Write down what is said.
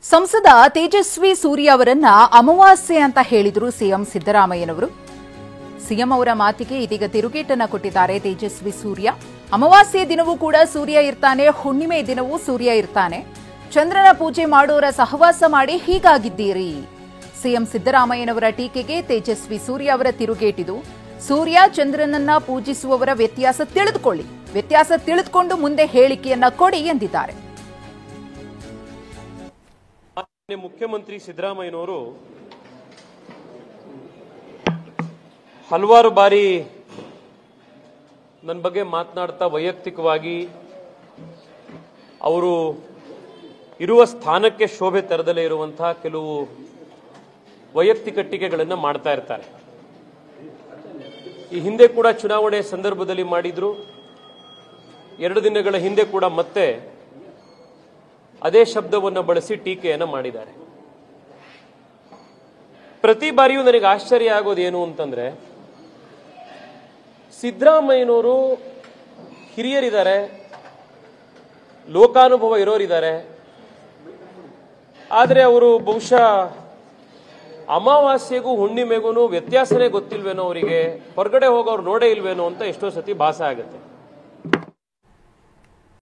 ಸಂಸದ ತೇಜಸ್ವಿ ಸೂರ್ಯ ಅವರನ್ನ ಅಮಾವಾಸ್ಯೆ ಅಂತ ಹೇಳಿದ್ರು ಸಿಎಂ ಸಿದ್ದರಾಮಯ್ಯನವರು. ಸಿಎಂ ಅವರ ಮಾತಿಗೆ ಇದೀಗ ತಿರುಗೇಟನ್ನ ಕೊಟ್ಟಿದ್ದಾರೆ ತೇಜಸ್ವಿ ಸೂರ್ಯ. ಅಮಾವಾಸ್ಯೆ ದಿನವೂ ಕೂಡ ಸೂರ್ಯ ಇರ್ತಾನೆ, ಹುಣ್ಣಿಮೆ ದಿನವೂ ಸೂರ್ಯ ಇರ್ತಾನೆ. ಚಂದ್ರನ ಪೂಜೆ ಮಾಡೋರ ಸಹವಾಸ ಮಾಡಿ ಹೀಗಾಗಿದ್ದೀರಿ. ಸಿಎಂ ಸಿದ್ದರಾಮಯ್ಯನವರ ಟೀಕೆಗೆ ತೇಜಸ್ವಿ ಸೂರ್ಯ ಅವರ ತಿರುಗೇಟಿದು. ಸೂರ್ಯ ಚಂದ್ರನನ್ನ ಪೂಜಿಸುವವರ ವ್ಯತ್ಯಾಸ ತಿಳಿದುಕೊಂಡು ಮುಂದೆ ಹೇಳಿಕೆಯನ್ನ ಕೊಡಿ ಎಂದಿದ್ದಾರೆ. ಮುಖ್ಯಮಂತ್ರಿ ಸಿದ್ದರಾಮಯ್ಯನವರು ಹಲವಾರು ಬಾರಿ ನನ್ನ ಬಗ್ಗೆ ಮಾತನಾಡ್ತಾ ವೈಯಕ್ತಿಕವಾಗಿ ಅವರು ಇರುವ ಸ್ಥಾನಕ್ಕೆ ಶೋಭೆ ತರದಲ್ಲೇ ಇರುವಂತಹ ಕೆಲವು ವೈಯಕ್ತಿಕ ಟೀಕೆಗಳನ್ನು ಮಾಡ್ತಾ ಇರ್ತಾರೆ. ಈ ಹಿಂದೆ ಕೂಡ ಚುನಾವಣೆ ಸಂದರ್ಭದಲ್ಲಿ ಮಾಡಿದ್ರು. 2 ದಿನಗಳ ಹಿಂದೆ ಕೂಡ ಮತ್ತೆ ಅದೇ ಶಬ್ದವನ್ನು ಬಳಸಿ ಟೀಕೆಯನ್ನು ಮಾಡಿದ್ದಾರೆ. ಪ್ರತಿ ಬಾರಿಯೂ ನನಗೆ ಆಶ್ಚರ್ಯ ಆಗೋದೇನು ಅಂತಂದ್ರೆ, ಸಿದ್ದರಾಮಯ್ಯನವರು ಹಿರಿಯರಿದ್ದಾರೆ, ಲೋಕಾನುಭವ ಇರೋರಿದ್ದಾರೆ. ಆದರೆ ಅವರು ಬಹುಶಃ ಅಮಾವಾಸ್ಯೆಗೂ ಹುಣ್ಣಿಮೆಗೂ ವ್ಯತ್ಯಾಸನೇ ಗೊತ್ತಿಲ್ವೇನೋ, ಅವರಿಗೆ ಹೊರಗಡೆ ಹೋಗೋರು ನೋಡೇ ಇಲ್ವೇನೋ ಅಂತ ಎಷ್ಟೋ ಸತಿ ಭಾಸ ಆಗುತ್ತೆ.